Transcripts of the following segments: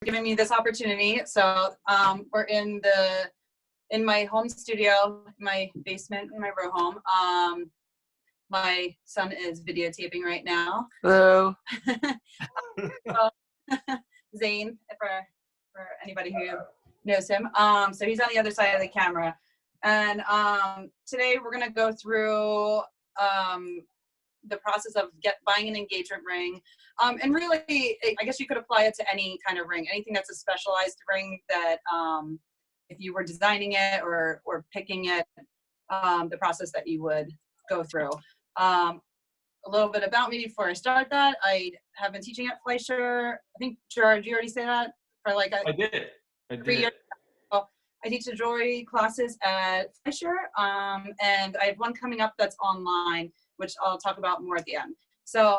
giving me this opportunity. So we're in my home studio, my basement in my row home. My son is videotaping right now. Hello. Zane, for anybody who knows him. So he's on the other side of the camera. And today we're going to go through the process of buying an engagement ring. And really, I guess you could apply it to any kind of ring, anything that's a specialized ring that if you were designing it or picking it, the process that you would go through. A little bit about me before I start that. I have been teaching at Fleisher. I think, Gerard, you already say that? For like I did. 3 years. I teach the jewelry classes at Fleisher, and I have one coming up that's online, which I'll talk about more at the end. So,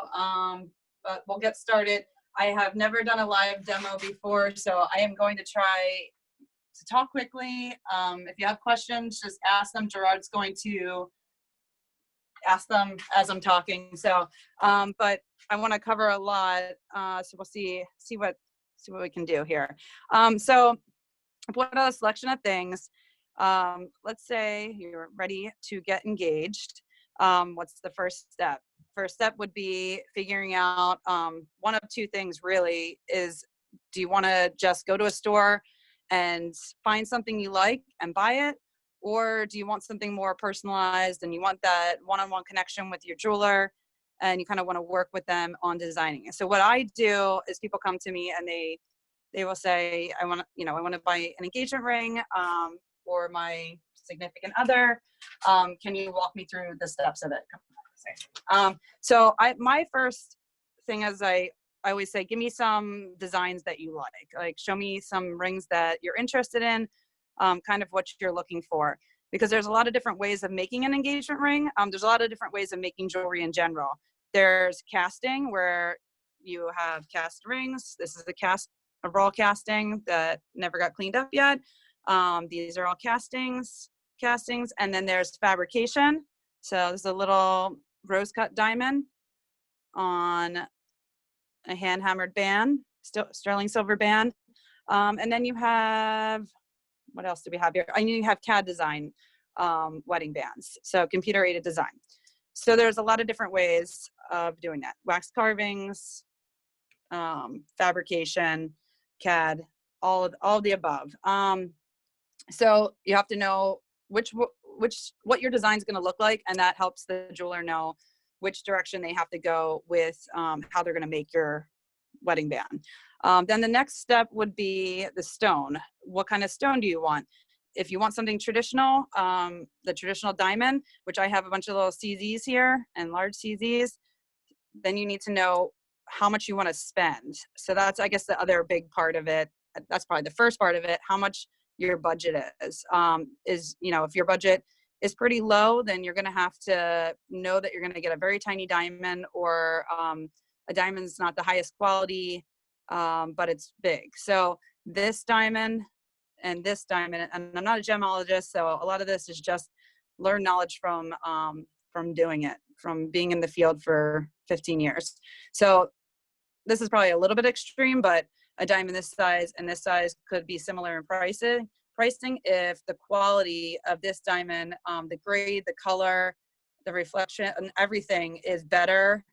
but we'll get started. I have never done a live demo before, so I am going to try to talk quickly. If you have questions, just ask them. Gerard's going to ask them as I'm talking. So, but I want to cover a lot. So we'll see what we can do here. So what are the selection of things? Let's say you're ready to get engaged. What's the first step? First step would be figuring out one of two things really is, do you want to just go to a store and find something you like and buy it? Or do you want something more personalized and you want that one-on-one connection with your jeweler and you kind of want to work with them on designing it? So what I do is people come to me and they will say, I want to buy an engagement ring for my significant other. Can you walk me through the steps of it? So my first thing is I always say, give me some designs that you like show me some rings that you're interested in, kind of what you're looking for, because there's a lot of different ways of making an engagement ring. There's a lot of different ways of making jewelry in general. There's casting, where you have cast rings. This is a raw casting that never got cleaned up yet. These are all castings. And then there's fabrication. So there's a little rose cut diamond on a hand hammered band, sterling silver band. And then you have, what else do we have here? I know you have CAD design wedding bands, so computer aided design. So there's a lot of different ways of doing that. Wax carvings, fabrication, CAD, all of the above. So you have to know what your design is going to look like, and that helps the jeweler know which direction they have to go with how they're going to make your wedding band. Then the next step would be the stone. What kind of stone do you want? If you want something traditional, the traditional diamond, which I have a bunch of little CZs here and large CZs, then you need to know how much you want to spend. So that's, I guess, the other big part of it. That's probably the first part of it, how much your budget is. If your budget is pretty low, then you're going to have to know that you're going to get a very tiny diamond, or a diamond's not the highest quality, but it's big. So this diamond and this diamond, and I'm not a gemologist, so a lot of this is just learned knowledge from doing it, from being in the field for 15 years. So this is probably a little bit extreme, but a diamond this size and this size could be similar in pricing if the quality of this diamond, the grade, the color, the reflection, and everything is better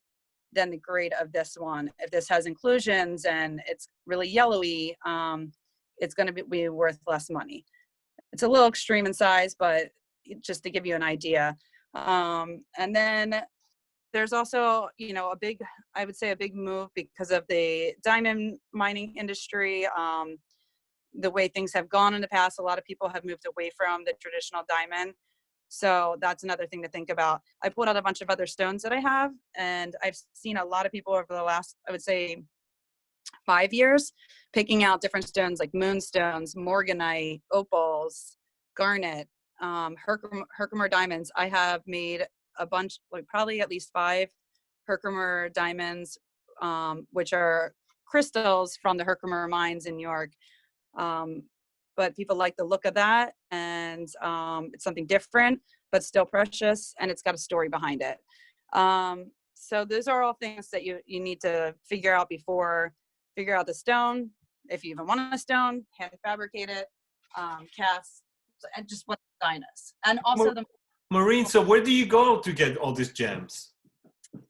than the grade of this one. If this has inclusions and it's really yellowy, it's going to be worth less money. It's a little extreme in size, but just to give you an idea. And then there's also, I would say a big move because of the diamond mining industry. The way things have gone in the past, a lot of people have moved away from the traditional diamond. So that's another thing to think about. I pulled out a bunch of other stones that I have, and I've seen a lot of people over the last, I would say, 5 years, picking out different stones like moonstones, morganite, opals, garnet, Herkimer diamonds. I have made a bunch, like probably at least 5 Herkimer diamonds, which are crystals from the Herkimer mines in New York. But people like the look of that, and it's something different, but still precious, and it's got a story behind it. So those are all things that you need to figure out before. Figure out the stone, if you even want a stone, hand fabricate it, cast, and just what the design is. And also Maureen, so where do you go to get all these gems?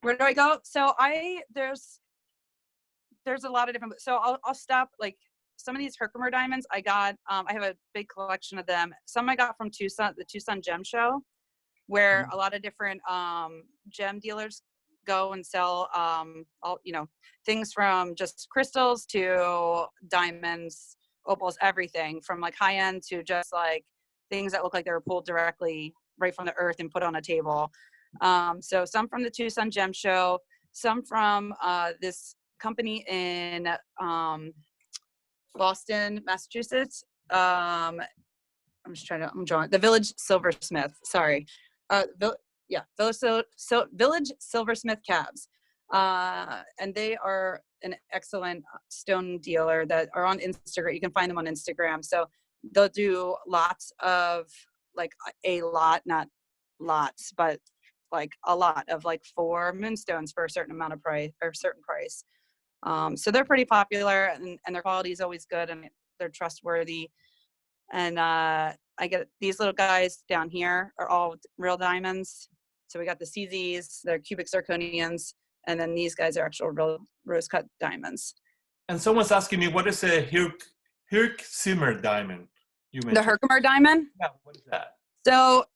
Where do I go? So there's a lot of different, so I'll stop, like some of these Herkimer diamonds I got, I have a big collection of them. Some I got from Tucson, the Tucson Gem Show, where a lot of different gem dealers go and sell all, things from just crystals to diamonds, opals, everything from like high end to just like things that look like they were pulled directly right from the earth and put on a table. So some from the Tucson Gem Show, some from this company in Boston, Massachusetts. I'm drawing the Village Silversmith. Sorry, Village Silversmith Cabs, and they are an excellent stone dealer that are on Instagram. You can find them on Instagram. So they'll do lots of like a lot, not lots, but like a lot of like 4 moonstones for a certain amount of price or certain price. So they're pretty popular, and their quality is always good, and they're trustworthy. And I get these little guys down here are all real diamonds. So we got the CZs, they're cubic zirconians, and then these guys are actual real rose cut diamonds. And someone's asking me, what is a Herkimer diamond? You mentioned the Herkimer diamond. Yeah, what is that? So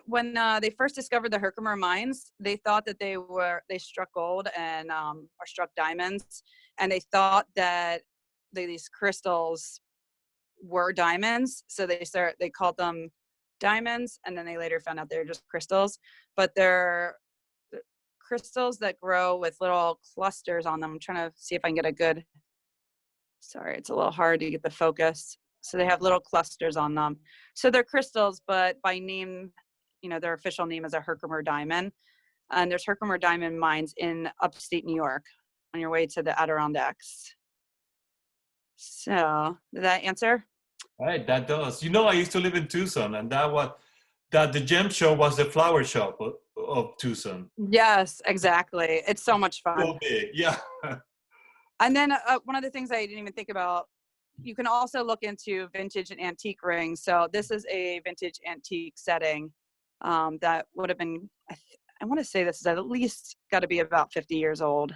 when they first discovered the Herkimer mines, they thought that they struck gold and or struck diamonds, and they thought that these crystals were diamonds. So they called them diamonds, and then they later found out they're just crystals. But they're crystals that grow with little clusters on them. I'm trying to see if I can get a good. Sorry, it's a little hard to get the focus. So they have little clusters on them. So they're crystals, but by name, their official name is a Herkimer diamond. And there's Herkimer diamond mines in upstate New York on your way to the Adirondacks. So did that answer? Right, that does. I used to live in Tucson, and the gem show was the flower shop of Tucson. Yes, exactly. It's so much fun. So big, yeah. And then one of the things I didn't even think about, you can also look into vintage and antique rings. So this is a vintage antique setting that would have been, I want to say this is at least got to be about 50 years old.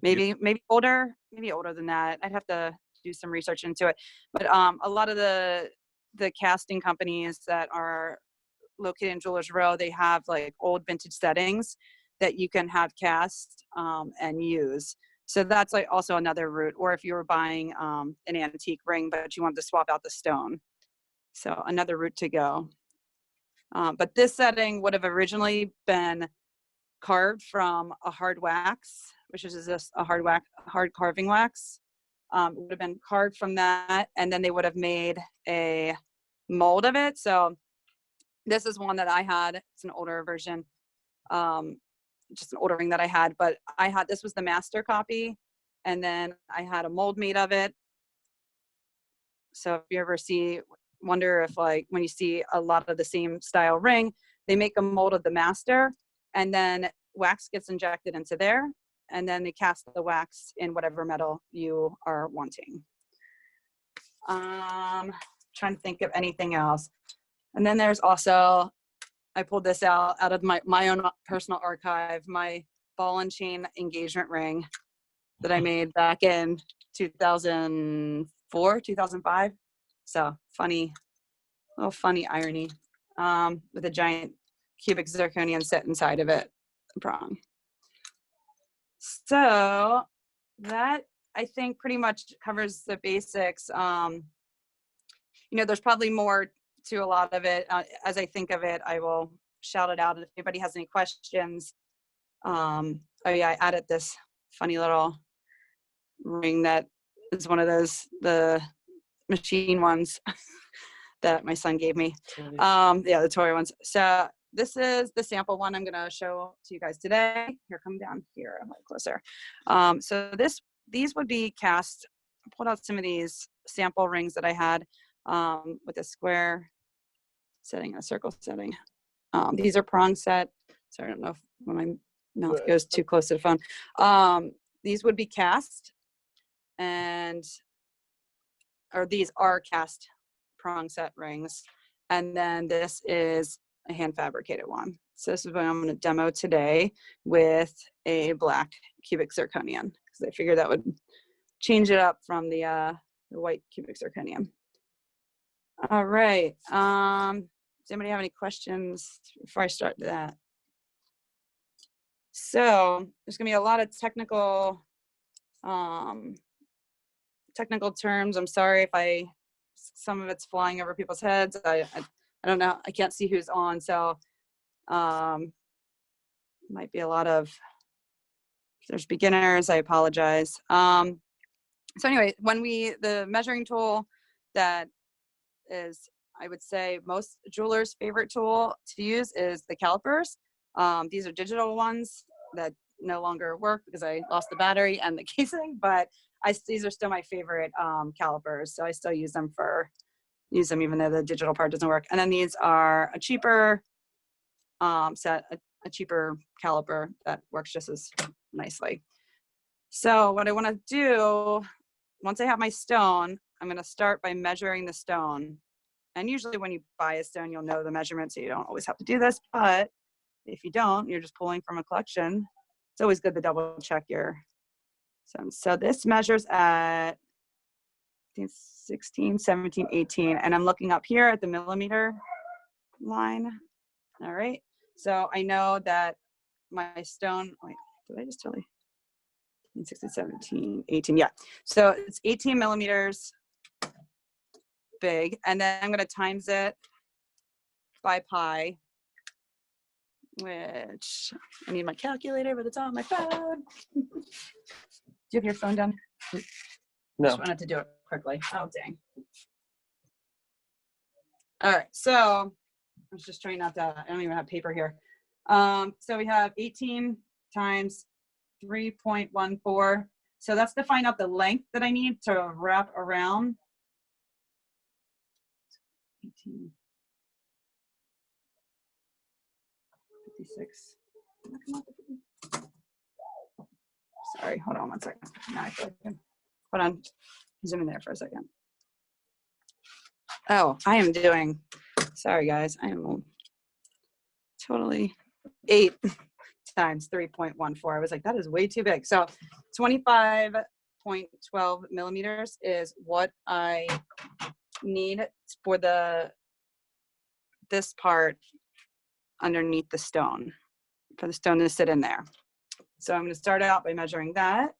Maybe older than that. I'd have to do some research into it. But a lot of the casting companies that are located in Jewelers Row, they have like old vintage settings that you can have cast and use. So that's like also another route. Or if you were buying an antique ring, but you wanted to swap out the stone. So another route to go. But this setting would have originally been carved from a hard wax, which is just a hard carving wax. It would have been carved from that, and then they would have made a mold of it. So this is one that I had. It's an older version. Just an older ring that I had, but this was the master copy, and then I had a mold made of it. So if you ever wonder if like when you see a lot of the same style ring, they make a mold of the master, and then wax gets injected into there, and then they cast the wax in whatever metal you are wanting. Trying to think of anything else. And then there's also, I pulled this out of my own personal archive, my ball and chain engagement ring that I made back in 2004, 2005. So little funny irony, with a giant cubic zirconian set inside of it, prong. So that I think pretty much covers the basics. There's probably more to a lot of it. As I think of it, I will shout it out if anybody has any questions. Oh yeah, I added this funny little ring that is one of the machine ones that my son gave me. Yeah, the toy ones. So this is the sample one I'm gonna show to you guys today. Here, come down here a little closer. So these would be cast. I pulled out some of these sample rings that I had with a square setting and a circle setting. These are prong set. So I don't know if when my mouth goes too close to the phone. These would be cast, and or these are cast prong set rings. And then this is a hand fabricated one. So this is what I'm going to demo today with a black cubic zirconium, because I figured that would change it up from the white cubic zirconium. All right. Does anybody have any questions before I start that? So there's going to be a lot of technical terms. I'm sorry if some of it's flying over people's heads. I don't know. I can't see who's on, so might be a lot of, if there's beginners, I apologize. So anyway, the measuring tool that is, I would say, most jewelers' favorite tool to use is the calipers. These are digital ones that no longer work because I lost the battery and the casing, but these are still my favorite calipers. So I still use them even though the digital part doesn't work. And then these are a cheaper set, a cheaper caliper that works just as nicely. So what I want to do, once I have my stone, I'm going to start by measuring the stone. And usually when you buy a stone, you'll know the measurement, so you don't always have to do this. But if you don't, you're just pulling from a collection. It's always good to double check your stone. So this measures at 16, 17, 18. And I'm looking up here at the millimeter line. All right. So I know that my stone, wait, did I just tell you? 16, 17, 18, yeah. So it's 18 millimeters big. And then I'm going to times it by pi, which I need my calculator, but it's on my phone. Do you have your phone down? No. Just wanted to do it quickly. Oh, dang. All right. So I was just trying not to, I don't even have paper here. So we have 18 times 3.14. So that's to find out the length that I need to wrap around. 18. 56. Sorry, hold on one second. Now I feel like hold on. Zoom in there for a second. Oh, I am doing, sorry guys, I am totally 8 times 3.14. I was like, that is way too big. So 25.12 millimeters is what I need for this part underneath the stone, for the stone to sit in there. So I'm going to start out by measuring that.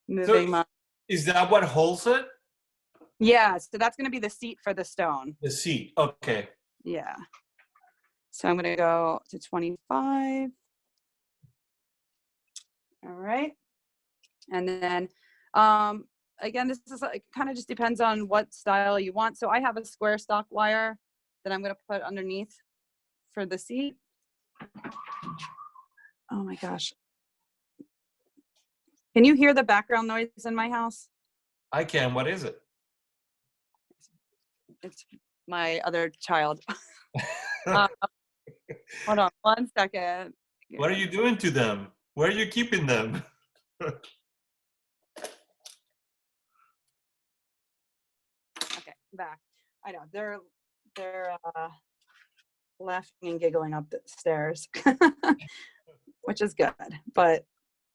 Moving So is that what holds it? Yeah, so that's going to be the seat for the stone. The seat, okay. Yeah. So I'm going to go to 25. All right. And then, again, this is like, kind of just depends on what style you want. So I have a square stock wire that I'm going to put underneath for the seat. Oh my gosh. Can you hear the background noise in my house? I can. What is it? It's my other child. Hold on 1 second. What are you doing to them? Where are you keeping them? Okay, back. I know they're laughing and giggling up the stairs, which is good, but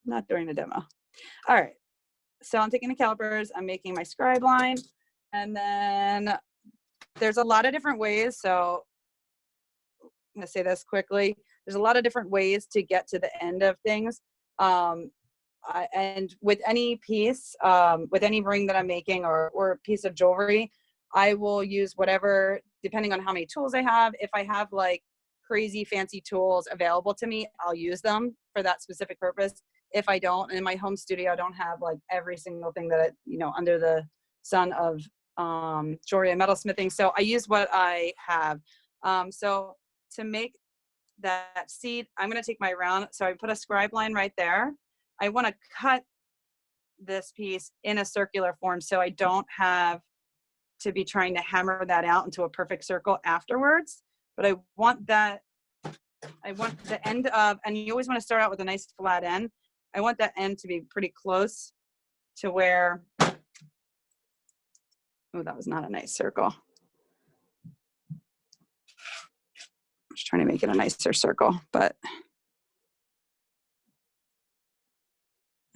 not during the demo. All right, so I'm taking the calipers, I'm making my scribe line, and then there's a lot of different ways. So I'm gonna say this quickly. There's a lot of different ways to get to the end of things. And with any piece, with any ring that I'm making or a piece of jewelry, I will use whatever, depending on how many tools I have. If I have like crazy fancy tools available to me, I'll use them for that specific purpose. If I don't, in my home studio, I don't have like every single thing that, under the sun of jewelry and metalsmithing. So I use what I have. So to make that seat, I'm going to take my round. So I put a scribe line right there. I want to cut this piece in a circular form so I don't have to be trying to hammer that out into a perfect circle afterwards. But I want the end of, and you always want to start out with a nice flat end. I want that end to be pretty close to where Oh, that was not a nice circle. I was trying to make it a nicer circle, but.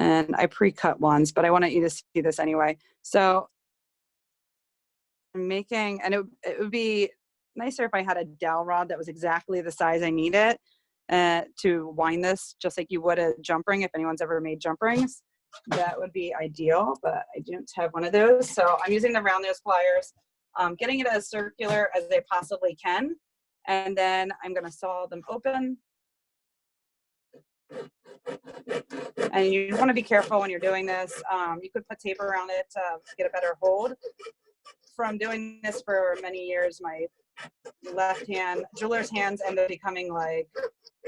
And I pre-cut ones, but I wanted you to see this anyway. So I'm making, and it would be nicer if I had a dowel rod that was exactly the size I need it to wind this, just like you would a jump ring. If anyone's ever made jump rings, that would be ideal, but I don't have one of those. So I'm using the round nose pliers, getting it as circular as they possibly can. And then I'm gonna saw them open. And you want to be careful when you're doing this. You could put tape around it to get a better hold. From doing this for many years, my left hand, jeweler's hands end up becoming like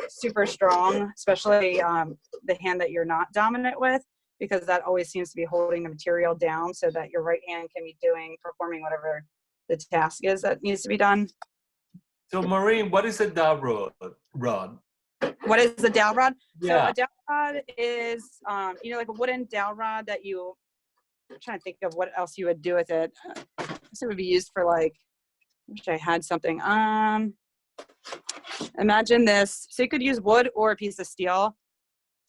super strong, especially the hand that you're not dominant with, because that always seems to be holding the material down so that your right hand can be performing whatever the task is that needs to be done. So Maureen, what is a dowel rod? What is the dowel rod? Yeah. So a dowel rod is, like a wooden dowel rod that I'm trying to think of what else you would do with it. I guess it would be used for like, I wish I had something. Imagine this. So you could use wood or a piece of steel.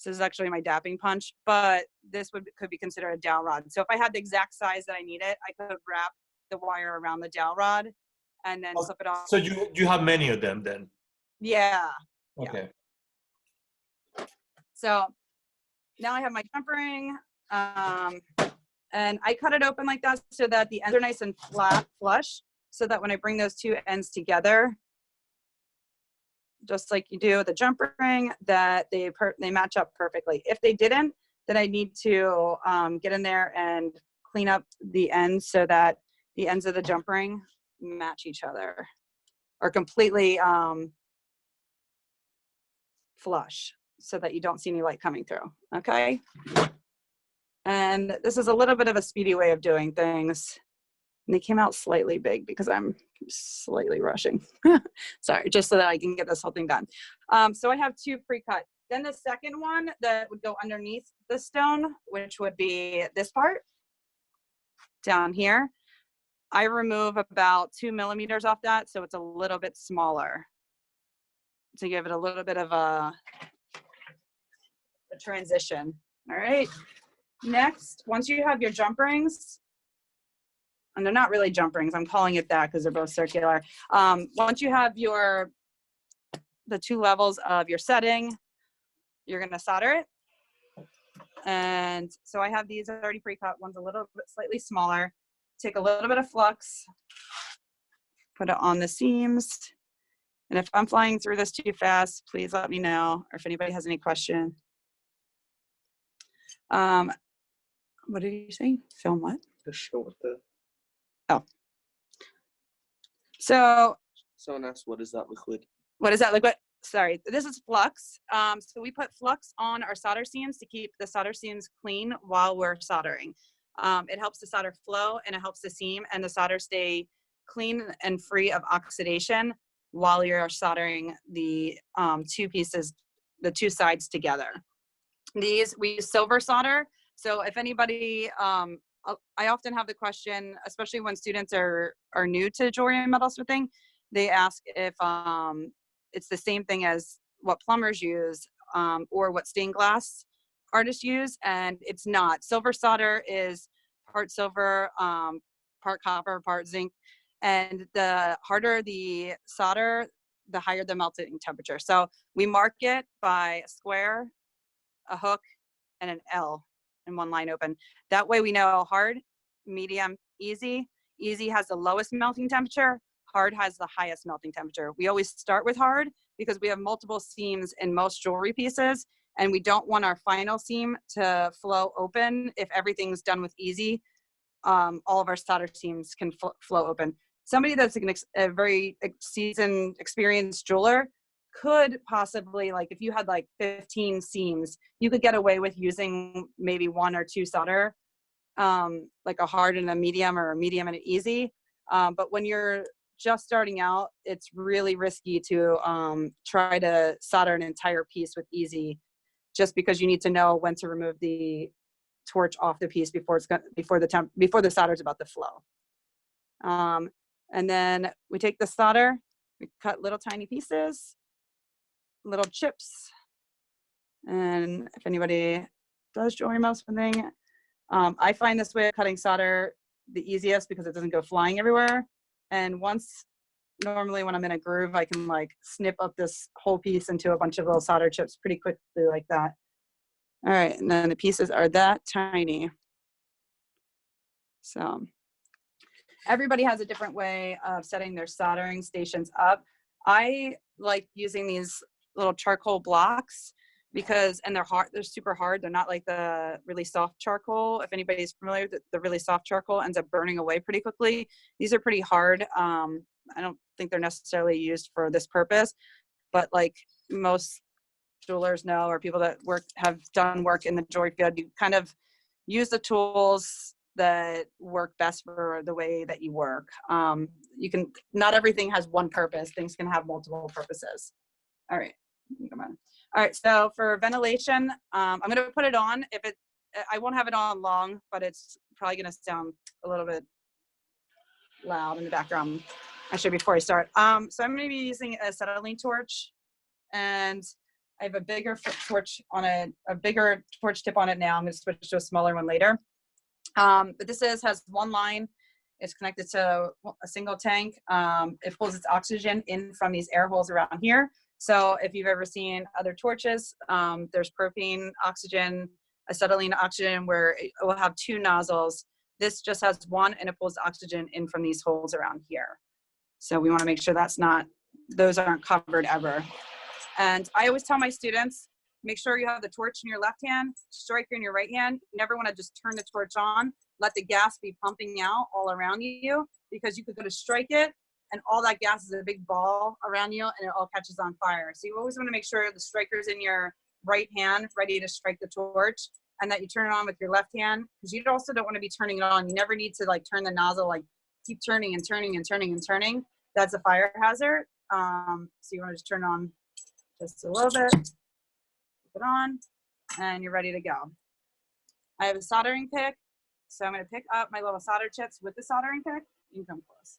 This is actually my dapping punch, but this could be considered a dowel rod. So if I had the exact size that I needed, I could wrap the wire around the dowel rod and then slip it on. So you have many of them then? Yeah. Okay. Yeah. So now I have my jump ring, and I cut it open like that so that the ends are nice and flush, so that when I bring those two ends together, just like you do with the jump ring, that they match up perfectly. If they didn't, then I need to get in there and clean up the ends so that the ends of the jump ring match each other or completely flush, so that you don't see any light coming through, okay? And this is a little bit of a speedy way of doing things. And they came out slightly big because I'm slightly rushing. Sorry, just so that I can get this whole thing done. So I have two pre-cut. Then the second one that would go underneath the stone, which would be this part down here. I remove about 2 millimeters off that, so it's a little bit smaller, to give it a little bit of a transition. All right. Next, once you have your jump rings, and they're not really jump rings, I'm calling it that because they're both circular. Once you have the two levels of your setting, you're gonna solder it. And so I have these already pre-cut. One's a little bit slightly smaller. Take a little bit of flux, put it on the seams. And if I'm flying through this too fast, please let me know, or if anybody has any question. What did you say? Film what? The show with the. Oh. So. Someone asked, what is that liquid? What is that liquid? Sorry, this is flux. So we put flux on our solder seams to keep the solder seams clean while we're soldering. It helps the solder flow, and it helps the seam and the solder stay clean and free of oxidation while you're soldering the two pieces, the two sides together. We use silver solder. So if anybody, I often have the question, especially when students are new to jewelry and metalsmithing, they ask if it's the same thing as what plumbers use or what stained glass artists use, and it's not. Silver solder is part silver, part copper, part zinc, and the harder the solder, the higher the melting temperature. So we mark it by a square, a hook, and an L in one line open. That way we know hard, medium, easy. Easy has the lowest melting temperature. Hard has the highest melting temperature. We always start with hard because we have multiple seams in most jewelry pieces, and we don't want our final seam to flow open. If everything's done with easy, all of our solder seams can flow open. Somebody that's a very seasoned, experienced jeweler could possibly, like if you had like 15 seams, you could get away with using maybe 1 or 2 solder, like a hard and a medium, or a medium and an easy. But when you're just starting out, it's really risky to try to solder an entire piece with easy, just because you need to know when to remove the torch off the piece before the solder is about to flow. And then we take the solder, we cut little tiny pieces, little chips. And if anybody does jewelry melting, I find this way of cutting solder the easiest because it doesn't go flying everywhere. And normally when I'm in a groove, I can like snip up this whole piece into a bunch of little solder chips pretty quickly like that. All right, and then the pieces are that tiny. So everybody has a different way of setting their soldering stations up. I like using these little charcoal blocks because, and they're hard, they're super hard. They're not like the really soft charcoal. If anybody's familiar with the really soft charcoal, ends up burning away pretty quickly. These are pretty hard. I don't think they're necessarily used for this purpose, but like most jewelers know, or people that have done work in the jewelry field, you kind of use the tools that work best for the way that you work. Not everything has one purpose. Things can have multiple purposes. All right, come on. All right, so for ventilation, I'm gonna put it on. I won't have it on long, but it's probably gonna sound a little bit loud in the background, actually, before I start. So I'm gonna be using a acetylene torch, and I have a bigger torch on it, a bigger torch tip on it now. I'm gonna switch to a smaller one later. But this has one line. It's connected to a single tank. It pulls its oxygen in from these air holes around here. So if you've ever seen other torches, there's propane oxygen, acetylene oxygen, where it will have two nozzles. This just has one, and it pulls oxygen in from these holes around here. So we want to make sure those aren't covered ever. And I always tell my students, make sure you have the torch in your left hand, striker in your right hand. You never want to just turn the torch on, let the gas be pumping out all around you, because you could go to strike it and all that gas is a big ball around you and it all catches on fire. So you always want to make sure the striker's in your right hand, ready to strike the torch, and that you turn it on with your left hand, because you also don't want to be turning it on. You never need to like turn the nozzle, like keep turning and turning and turning and turning. That's a fire hazard. So you want to just turn it on just a little bit. It on, and you're ready to go. I have a soldering pick, so I'm going to pick up my little solder chips with the soldering pick. You can come close.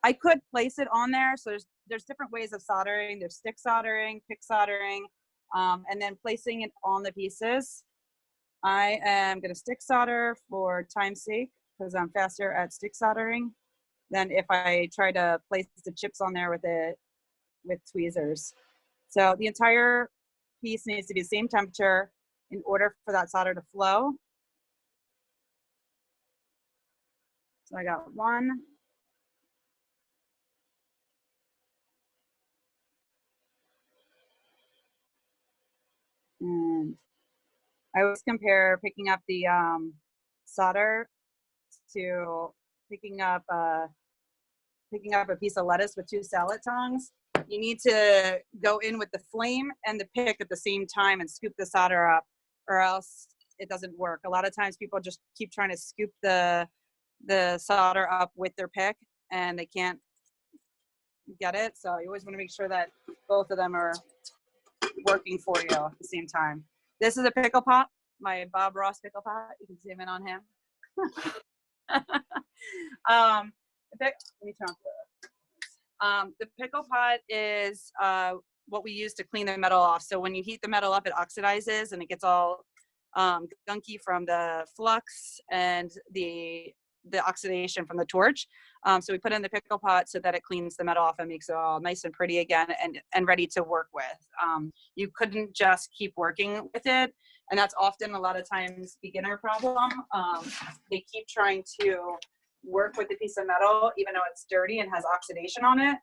I could place it on there, so there's different ways of soldering. There's stick soldering, pick soldering, and then placing it on the pieces. I am going to stick solder for time's sake, because I'm faster at stick soldering than if I try to place the chips on there with tweezers. So the entire piece needs to be the same temperature in order for that solder to flow. So I got one. And I always compare picking up the solder to picking up a piece of lettuce with two salad tongs. You need to go in with the flame and the pick at the same time and scoop the solder up, or else it doesn't work. A lot of times people just keep trying to scoop the solder up with their pick and they can't get it. So you always want to make sure that both of them are working for you at the same time. This is a pickle pot, my Bob Ross pickle pot. You can zoom in on him. The pickle pot is what we use to clean the metal off. So when you heat the metal up, it oxidizes and it gets all gunky from the flux and the oxidation from the torch. So we put it in the pickle pot so that it cleans the metal off and makes it all nice and pretty again and ready to work with. You couldn't just keep working with it. And that's often a lot of times beginner problem. They keep trying to work with a piece of metal, even though it's dirty and has oxidation on it.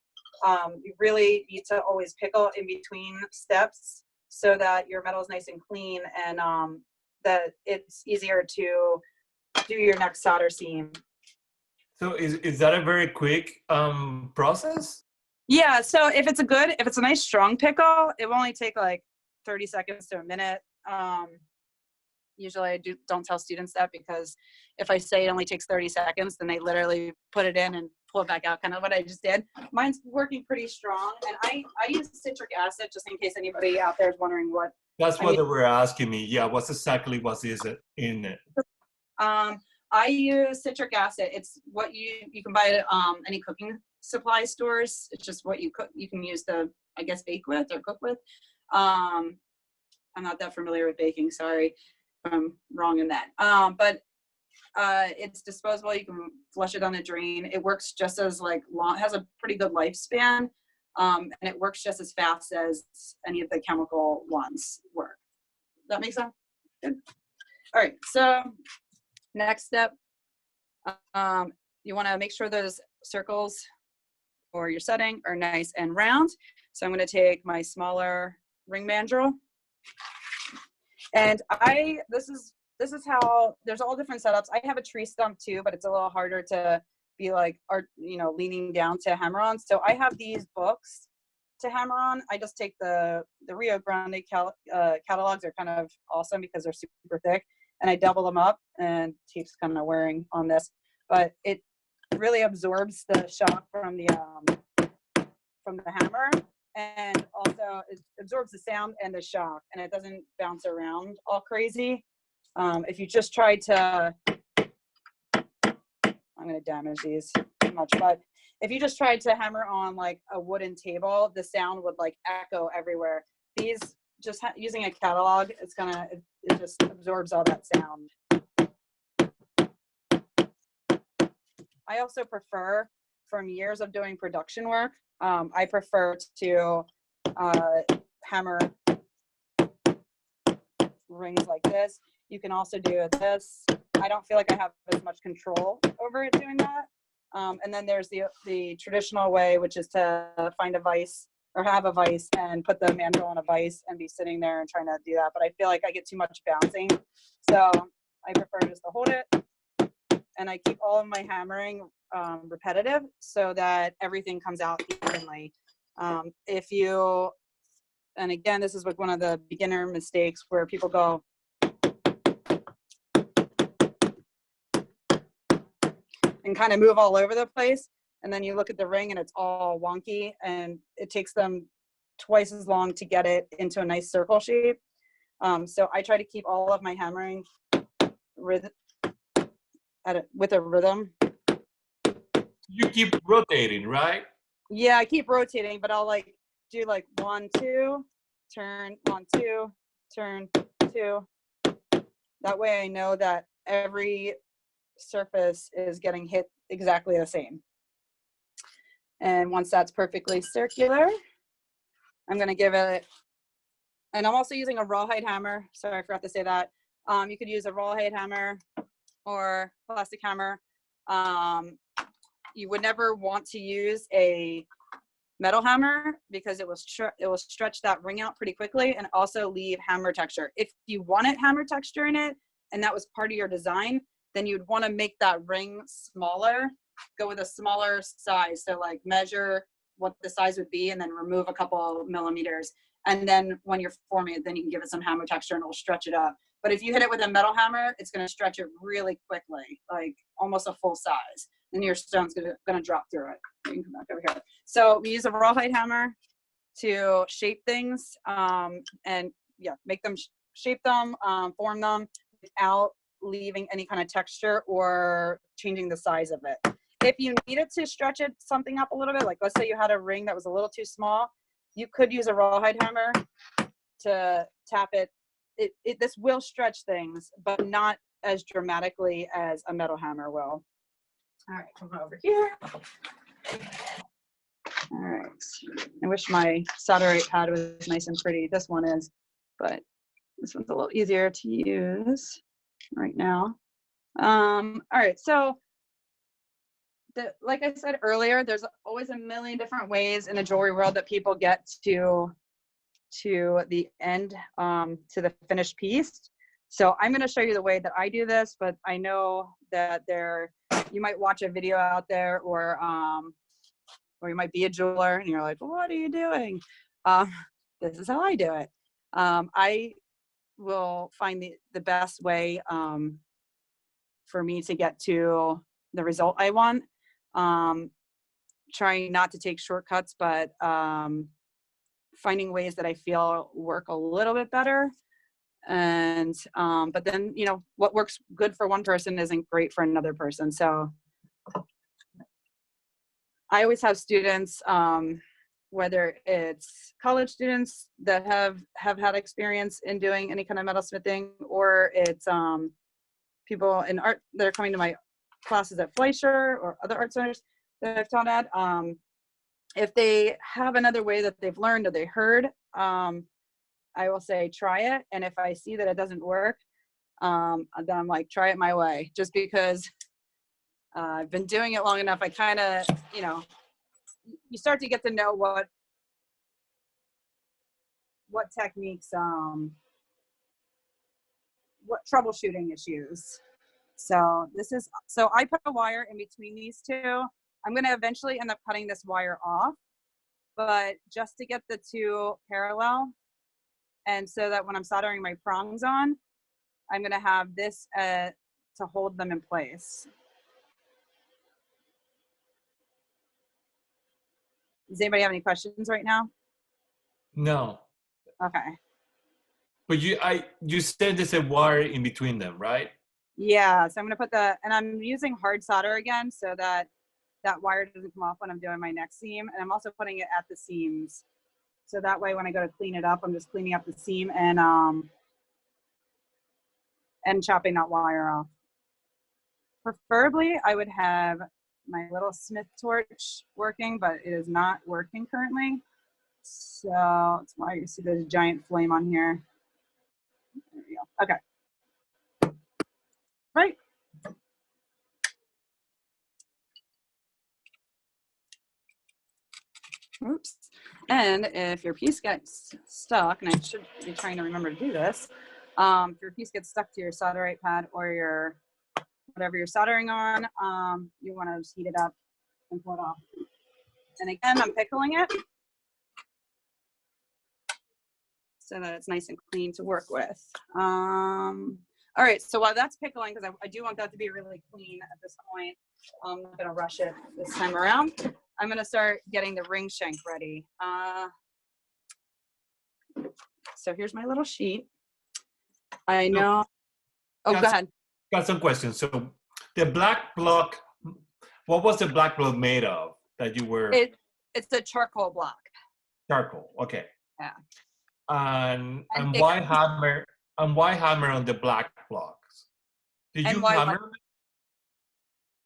You really need to always pickle in between steps so that your metal is nice and clean and that it's easier to do your next solder seam. So is that a very quick process? Yeah, so if it's a nice strong pickle, it will only take like 30 seconds to a minute. Usually I don't tell students that, because if I say it only takes 30 seconds, then they literally put it in and pull it back out, kind of what I just did. Mine's working pretty strong, and I use citric acid just in case anybody out there is wondering what. That's what they were asking me. Yeah, what is it in it? I use citric acid. It's what you can buy at any cooking supply stores. It's just what you cook. You can use to, I guess, bake with or cook with. I'm not that familiar with baking. Sorry if I'm wrong in that. But it's disposable. You can flush it down the drain. It works just as like long. Has a pretty good lifespan, and it works just as fast as any of the chemical ones work. Does that make sense? Good. All right. So next step, you want to make sure those circles for your setting are nice and round. So I'm going to take my smaller ring mandrel, and this is how, there's all different setups. I have a tree stump too, but it's a little harder to be like, leaning down to hammer on. So I have these books to hammer on. I just take the Rio Grande catalogs. Are kind of awesome because they're super thick, and I double them up, and tape's kind of wearing on this, but it really absorbs the shock from the hammer, and also it absorbs the sound and the shock, and it doesn't bounce around all crazy. If you just try to, I'm going to damage these too much, but if you just tried to hammer on like a wooden table, the sound would like echo everywhere. These, just using a catalog, it just absorbs all that sound. I also prefer, from years of doing production work, I prefer to hammer rings like this. You can also do this. I don't feel like I have as much control over it doing that. And then there's the traditional way, which is to find a vise or have a vise and put the mandrel on a vise and be sitting there and trying to do that. But I feel like I get too much bouncing. So I prefer just to hold it. And I keep all of my hammering repetitive so that everything comes out evenly. And again, this is like one of the beginner mistakes where people go, and kind of move all over the place. And then you look at the ring and it's all wonky, and it takes them twice as long to get it into a nice circle shape. So I try to keep all of my hammering with a rhythm. You keep rotating, right? Yeah, I keep rotating, but I'll like do like 1, 2, turn, 1, 2, turn, 2. That way I know that every surface is getting hit exactly the same. And once that's perfectly circular, I'm going to give it, and I'm also using a rawhide hammer. Sorry, I forgot to say that. You could use a rawhide hammer or plastic hammer. You would never want to use a metal hammer because it will stretch that ring out pretty quickly and also leave hammer texture. If you wanted hammer texture in it and that was part of your design, then you'd want to make that ring smaller, go with a smaller size. So like measure what the size would be and then remove a couple millimeters. And then when you're forming it, then you can give it some hammer texture and it'll stretch it up. But if you hit it with a metal hammer, it's going to stretch it really quickly, like almost a full size. Then your stone's going to drop through it. You can come back over here. So we use a rawhide hammer to shape things and make them, shape them, form them without leaving any kind of texture or changing the size of it. If you needed to stretch something up a little bit, like let's say you had a ring that was a little too small, you could use a rawhide hammer to tap it. This will stretch things, but not as dramatically as a metal hammer will. All right, come on over here. All right. I wish my solderite pad was nice and pretty. This one is, but this one's a little easier to use right now. All right, so like I said earlier, there's always a million different ways in the jewelry world that people get to the end, to the finished piece. So I'm going to show you the way that I do this, but I know that you might watch a video out there, or you might be a jeweler and you're like, what are you doing? This is how I do it. I will find the best way for me to get to the result I want. Trying not to take shortcuts, but finding ways that I feel work a little bit better. And but then, you know, what works good for one person isn't great for another person. So I always have students, whether it's college students that have had experience in doing any kind of metalsmithing, or it's people in art that are coming to my classes at Fleisher or other art centers that I've taught at. If they have another way that they've learned or they heard, I will say, try it. And if I see that it doesn't work, then I'm like, try it my way, just because I've been doing it long enough. I kind of, you know, you start to get to know what techniques, what troubleshooting issues. So so I put a wire in between these two. I'm going to eventually end up cutting this wire off, but just to get the two parallel, and so that when I'm soldering my prongs on, I'm going to have this to hold them in place. Does anybody have any questions right now? No. Okay. But you said there's a wire in between them, right? Yeah, so I'm going to put and I'm using hard solder again so that that wire doesn't come off when I'm doing my next seam. And I'm also putting it at the seams. So that way when I go to clean it up, I'm just cleaning up the seam and chopping that wire off. Preferably, I would have my little Smith torch working, but it is not working currently. So that's why you see there's a giant flame on here. There we go. Okay. Right. Oops. And if your piece gets stuck, and I should be trying to remember to do this, if your piece gets stuck to your solderite pad or your whatever you're soldering on, you want to just heat it up and pull it off. And again, I'm pickling it so that it's nice and clean to work with. All right, so while that's pickling, because I do want that to be really clean at this point, I'm not going to rush it this time around. I'm going to start getting the ring shank ready. So here's my little sheet. I know. Oh, go ahead. Got some questions. So the black block, what was the black block made of that you were? It's a charcoal block. Charcoal, okay. Yeah. And why hammer? And why hammer on the black blocks? Did you hammer?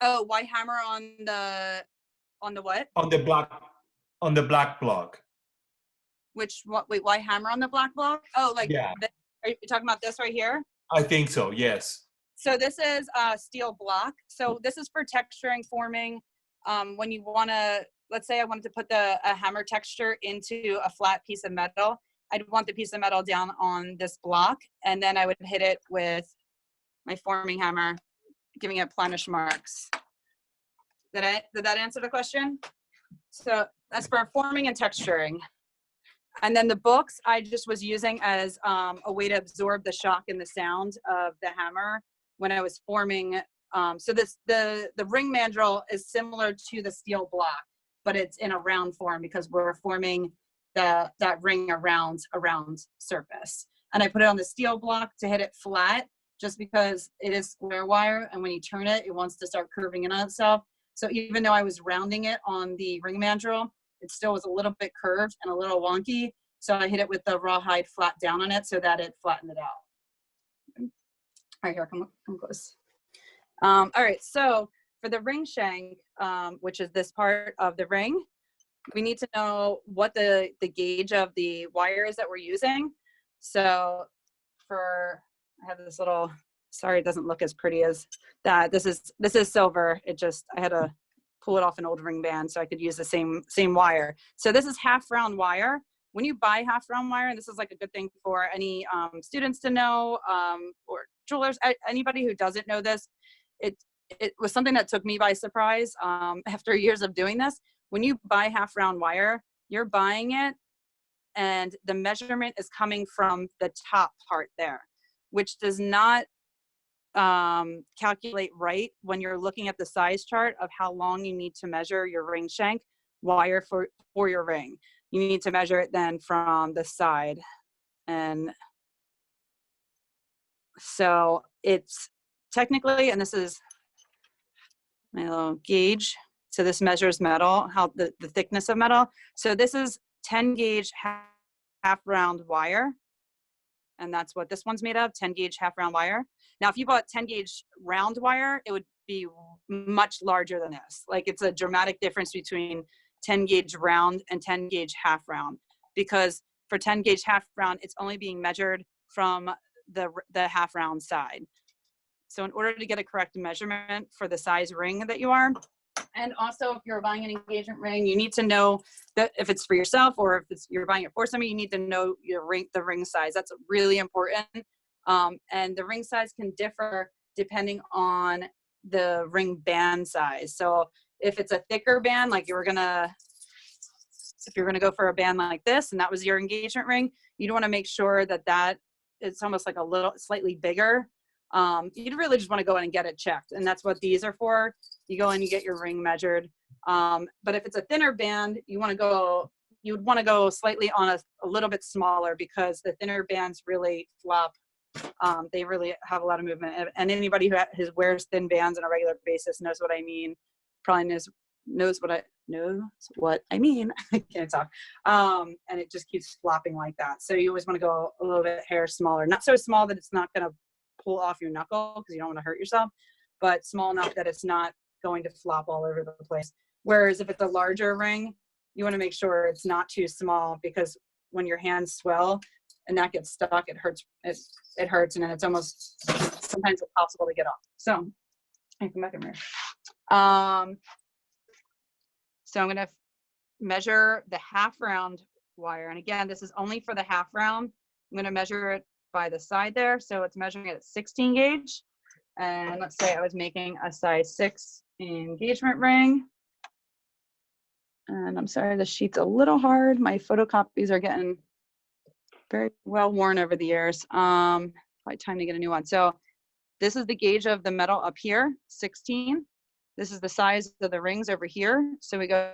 Oh, why hammer on the what? On the black block. Which what? Wait, why hammer on the black block? Oh, like yeah. Are you talking about this right here? I think so. Yes. So this is a steel block. So this is for texturing, forming. When you want to, let's say I wanted to put a hammer texture into a flat piece of metal, I'd want the piece of metal down on this block, and then I would hit it with my forming hammer, giving it planish marks. Did that answer the question? So that's for forming and texturing. And then the books I just was using as a way to absorb the shock and the sound of the hammer when I was forming. So the ring mandrel is similar to the steel block, but it's in a round form because we're forming that ring around surface. And I put it on the steel block to hit it flat, just because it is square wire, and when you turn it, it wants to start curving in on itself. So even though I was rounding it on the ring mandrel, it still was a little bit curved and a little wonky. So I hit it with the rawhide flat down on it so that it flattened it out. All right, here, come close. All right, so for the ring shank, which is this part of the ring, we need to know what the gauge of the wire is that we're using. So I have this little, sorry, it doesn't look as pretty as that. This is silver. I had to pull it off an old ring band so I could use the same wire. So this is half round wire. When you buy half round wire, and this is like a good thing for any students to know, or jewelers, anybody who doesn't know this, it was something that took me by surprise after years of doing this. When you buy half round wire, you're buying it and the measurement is coming from the top part there, which does not calculate right when you're looking at the size chart of how long you need to measure your ring shank wire for your ring. You need to measure it then from the side. And So it's technically, and this is my little gauge. So this measures metal, how the thickness of metal. So this is 10 gauge half round wire. And that's what this one's made of, 10 gauge half round wire. Now, if you bought 10 gauge round wire, it would be much larger than this. Like, it's a dramatic difference between 10 gauge round and 10 gauge half round, because for 10 gauge half round, it's only being measured from the half round side. So in order to get a correct measurement for the size ring that you are, and also if you're buying an engagement ring, you need to know that if it's for yourself or if you're buying it for somebody, you need to know the ring size. That's really important. And the ring size can differ depending on the ring band size. So if it's a thicker band, like if you're gonna go for a band like this, and that was your engagement ring, you'd want to make sure that it's almost like a little slightly bigger. You'd really just want to go in and get it checked, and that's what these are for. You go in, you get your ring measured. But if it's a thinner band, you would want to go slightly on a little bit smaller, because the thinner bands really flop. They really have a lot of movement, and anybody who wears thin bands on a regular basis knows what I mean. Probably knows what I mean. I can't talk. And it just keeps flopping like that. So you always want to go a little bit hair smaller, not so small that it's not going to pull off your knuckle, because you don't want to hurt yourself, but small enough that it's not going to flop all over the place. Whereas if it's a larger ring, you want to make sure it's not too small, because when your hands swell and that gets stuck, it hurts. It hurts, and then it's almost sometimes impossible to get off. So I come back in here. So I'm going to measure the half round wire, and again, this is only for the half round. I'm going to measure it by the side there, so it's measuring it at 16 gauge. And let's say I was making a size 6 engagement ring. And I'm sorry, the sheet's a little hard. My photocopies are getting very well worn over the years. Probably time to get a new one. So this is the gauge of the metal up here, 16. This is the size of the rings over here. So we go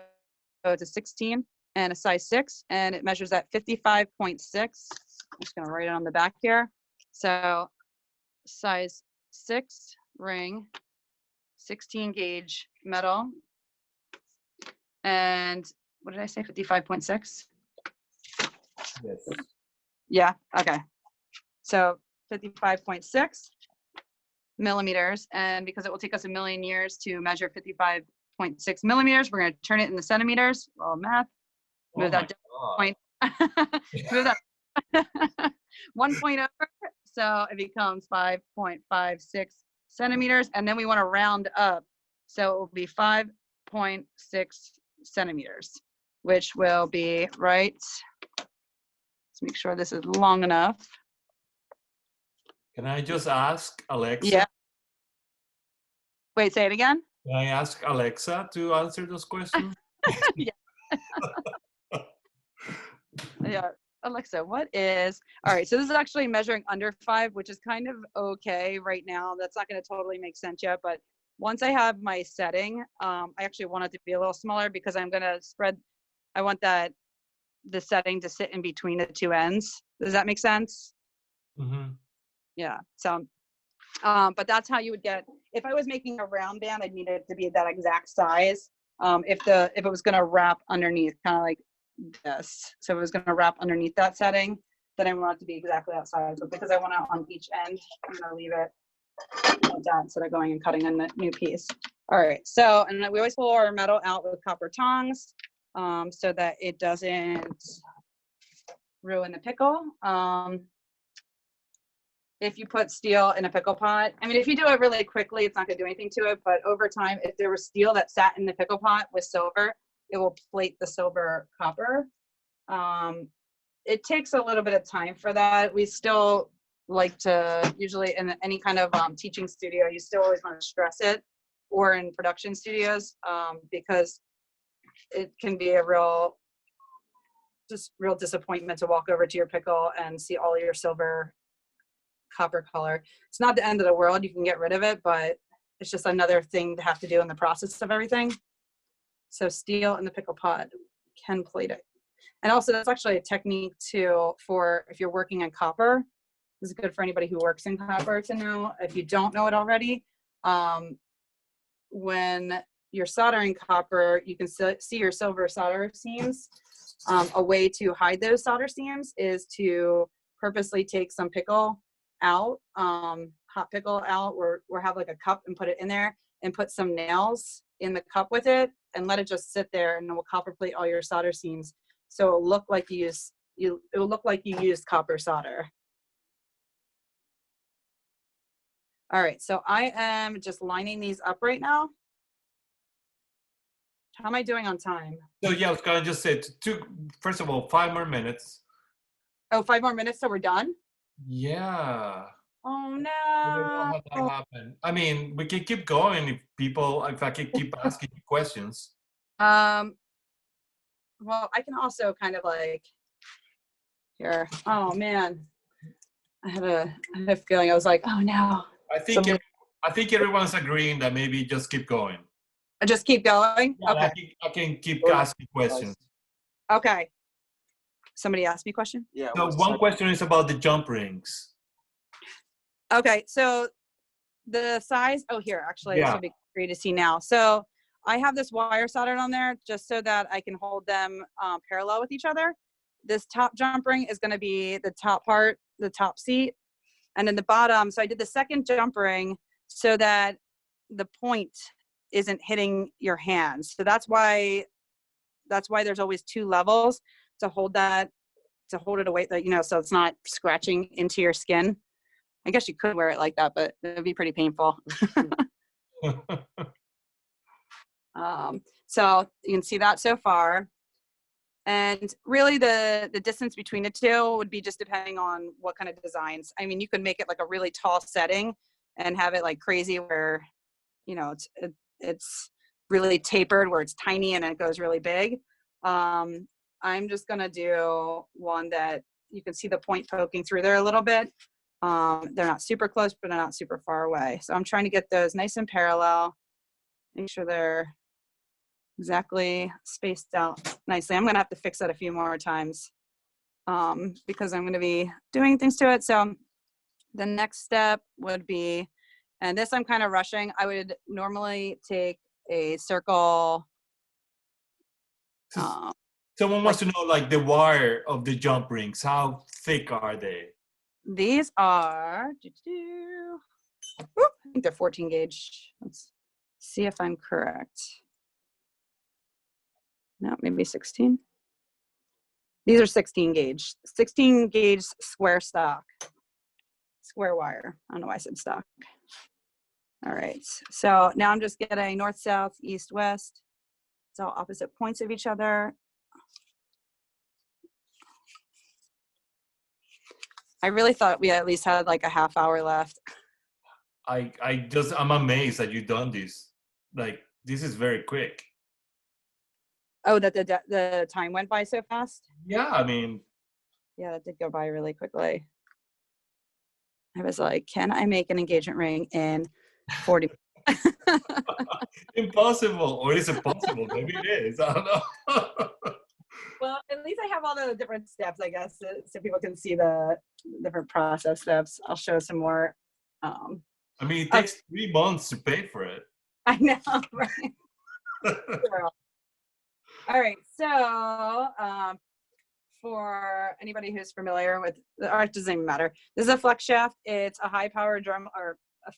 to 16 and a size 6, and it measures at 55.6. I'm just gonna write it on the back here. So size 6 ring, 16 gauge metal. And what did I say, 55.6? Yes. Yeah, okay. So 55.6 millimeters. And because it will take us 1,000,000 years to measure 55.6 millimeters, we're gonna turn it into centimeters. Well, math, move that point. Move that 1 point over, so it becomes 5.56 centimeters, and then we want to round up, so it will be 5.6 centimeters, which will be right. Let's make sure this is long enough. Can I just ask Alexa? Yeah. Wait, say it again. Can I ask Alexa to answer those questions? Yeah. Yeah. Alexa, what is, all right, so this is actually measuring under 5, which is kind of okay right now. That's not going to totally make sense yet, but once I have my setting, I actually want it to be a little smaller, because I'm going to I want the setting to sit in between the two ends. Does that make sense? Mm-hmm. Yeah. So, but that's how you would get, if I was making a round band, I'd need it to be that exact size. If it was going to wrap underneath, kind of like this. So if it was going to wrap underneath that setting, then I want it to be exactly that size. But because I want it on each end, I'm going to leave it like that instead of going and cutting a new piece. All right. So, and we always pull our metal out with copper tongs, so that it doesn't ruin the pickle. If you put steel in a pickle pot, I mean, if you do it really quickly, it's not going to do anything to it. But over time, if there was steel that sat in the pickle pot with silver, it will plate the silver copper. It takes a little bit of time for that. We still like to, usually in any kind of teaching studio, you still always want to stress it, or in production studios, because it can be a real disappointment to walk over to your pickle and see all your silver copper color. It's not the end of the world. You can get rid of it, but it's just another thing to have to do in the process of everything. So steel in the pickle pot can plate it. And also that's actually a technique too, for if you're working in copper, This is good for anybody who works in copper to know. If you don't know it already, when you're soldering copper, you can see your silver solder seams. A way to hide those solder seams is to purposely take some pickle out, hot pickle out, or have like a cup and put it in there and put some nails in the cup with it and let it just sit there, and it will copper plate all your solder seams. So it'll look like you used copper solder. All right, so I am just lining these up right now. How am I doing on time? So yeah, I was gonna just say first of all, 5 more minutes. Oh, 5 more minutes, so we're done? Yeah. Oh I don't know no. how that happened. I mean, we can keep going if I can keep asking you questions. Well, I can also kind of like here. Oh man, I had a feeling. I was like, oh no. I think everyone's agreeing that maybe just keep going. I just keep going. Yeah, Okay. I can keep asking questions. Okay. Somebody asked me a question. Yeah. So one question is about the jump rings. Okay, so the size. Oh, here actually, this Yeah. will be great to see now. So I have this wire soldered on there just so that I can hold them parallel with each other. This top jump ring is going to be the top part, the top seat, and then the bottom. So I did the second jump ring so that the point isn't hitting your hands. So that's why there's always 2 levels to hold it away, so it's not scratching into your skin. I guess you could wear it like that, but it would be pretty painful. So you can see that so far. And really the distance between the two would be just depending on what kind of designs. I mean, you could make it like a really tall setting and have it like crazy where, it's really tapered where it's tiny and it goes really big. I'm just gonna do one that you can see the point poking through there a little bit. They're not super close, but they're not super far away. So I'm trying to get those nice and parallel, make sure they're exactly spaced out nicely. I'm gonna have to fix that a few more times because I'm gonna be doing things to it. So the next step would be, and this I'm kind of rushing, I would normally take a circle. Someone wants to know like the wire of the jump rings. How thick are they? These are, I think they're 14 gauge. Let's see if I'm correct. No, maybe 16. These are 16 gauge square wire. I don't know why I said stock. All right, so now I'm just getting north, south, east, west. It's all opposite points of each other. I really thought we at least had like a half hour left. I'm amazed that you've done this. Like, this is very quick. Oh, that the time went by so fast? Yeah, I mean. Yeah, that did go by really quickly. I was like, can I make an engagement ring in 40 minutes? Impossible. Or is it possible? Maybe it is. I don't know. Well, at least I have all the different steps, I guess, so people can see the different process steps. I'll show some more. I mean, it takes 3 months to pay for it. I know, right? All right, so for anybody who's familiar with the art, doesn't even matter. This is a flex shaft. It's a high power drum, or a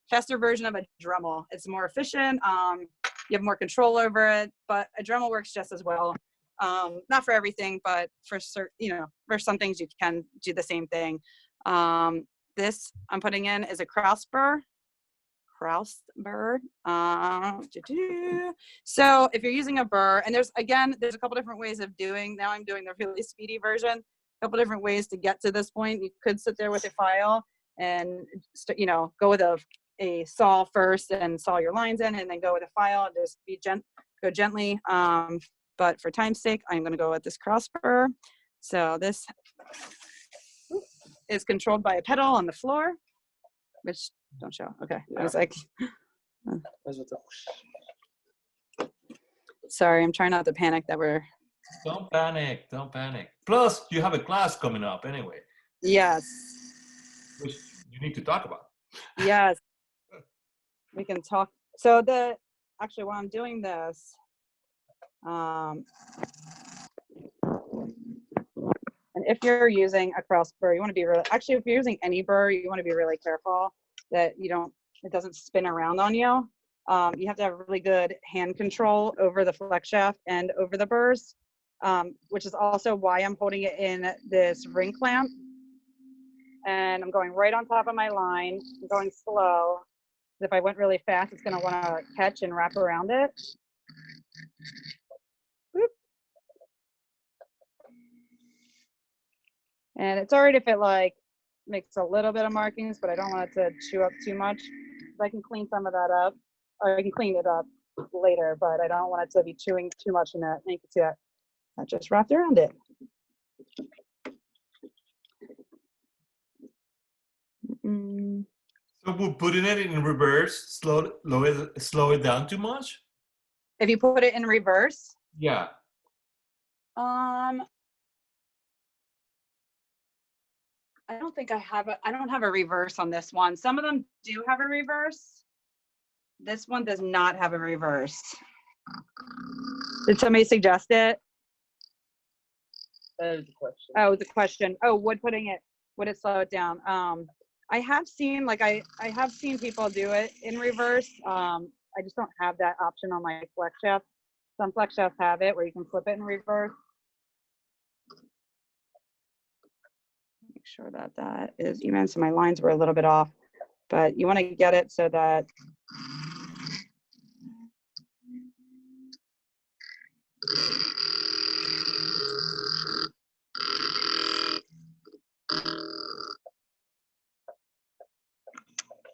faster version of a Dremel. It's more efficient. You have more control over it, but a Dremel works just as well. Not for everything, but for certain, for some things you can do the same thing. This I'm putting in is a Krause burr. So if you're using a burr, and there's a couple different ways of doing. Now I'm doing the really speedy version. A couple different ways to get to this point. You could sit there with a file and go with a saw first and saw your lines in, and then go with a file and just go gently. But for time's sake, I'm going to go with this Krause burr. So this is controlled by a pedal on the floor, which don't show. Okay. Yeah. I was like, sorry, I'm trying not to panic that we're. Don't panic. Plus, you have a class coming up anyway. Yes. which you need to talk about. Yes, we can talk. So actually while I'm doing this, and if you're using a cross burr, you want to be really, actually if you're using any burr, you want to be really careful that it doesn't spin around on you. You have to have really good hand control over the flex shaft and over the burrs, which is also why I'm holding it in this ring clamp. And I'm going right on top of my line. I'm going slow. If I went really fast, it's going to want to catch and wrap around it. Boop. And it's all right if it like makes a little bit of markings, but I don't want it to chew up too much. I can clean some of that up, or I can clean it up later, but I don't want it to be chewing too much in that. And you can see that I just wrapped around it. Mm. So we're putting it in reverse, slow it down too much? If you put it in reverse, Yeah. I don't think I don't have a reverse on this one. Some of them do have a reverse. This one does not have a reverse. Did somebody suggest it? That is the question. Oh, the question. Oh, would it slow it down? I have seen, like, I have seen people do it in reverse. I just don't have that option on my flex shaft. Some flex shafts have it where you can flip it in reverse. Make sure that that is even. So my lines were a little bit off, but you want to get it so that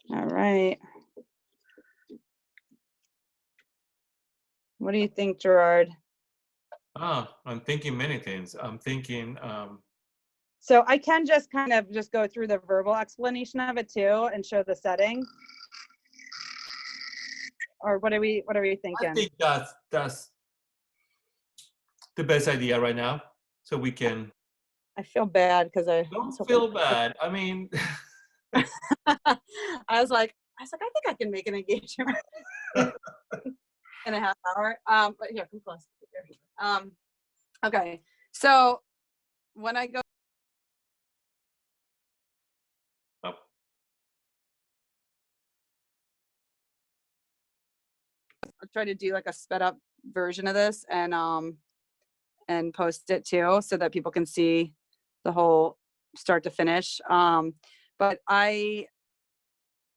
all right. What do you think, Gerard? I'm thinking many things. I'm thinking, So I can just kind of just go through the verbal explanation of it too and show the setting. Or what are we thinking? I think that's the best idea right now. So we can. I feel bad because I Don't feel bad. I mean, I was like, I think I can make an engagement in a half hour. But here, come close. Okay. So when I go, oh, I'll try to do like a sped up version of this and post it too so that people can see the whole start to finish. But I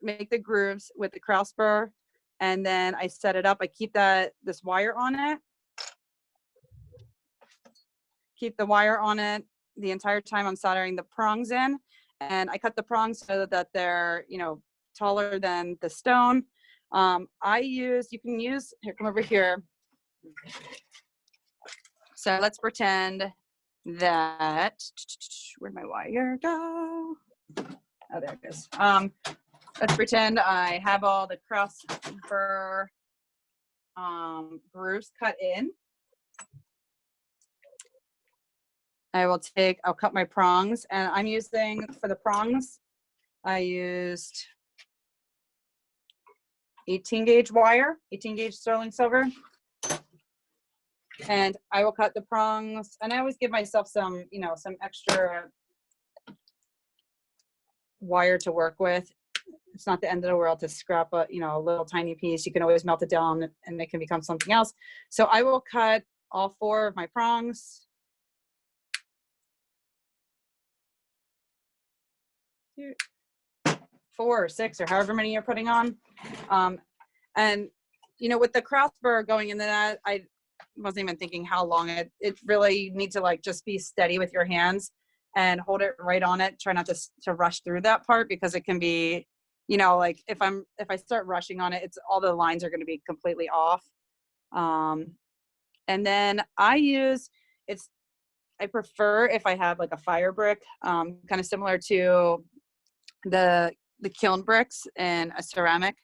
make the grooves with the cross burr and then I set it up. I keep this wire on it. Keep the wire on it the entire time I'm soldering the prongs in. And I cut the prongs so that they're, taller than the stone. You can use, here, come over here. So let's pretend that, where'd my wire go? Oh, there it is. Let's pretend I have all the cross burr grooves cut in. I'll cut my prongs, and I'm using, for the prongs, I used 18 gauge wire, 18 gauge sterling silver. And I will cut the prongs, and I always give myself some, some extra wire to work with. It's not the end of the world to scrap a little tiny piece. You can always melt it down and it can become something else. So I will cut all 4 of my prongs. 4 or 6 or however many you're putting on. And with the cross burr going into that, I wasn't even thinking how long it really needs to like just be steady with your hands and hold it right on it. Try not to rush through that part because it can be, like if I start rushing on it, it's all the lines are going to be completely off. And then I prefer if I have like a fire brick, kind of similar to the kiln bricks in a ceramic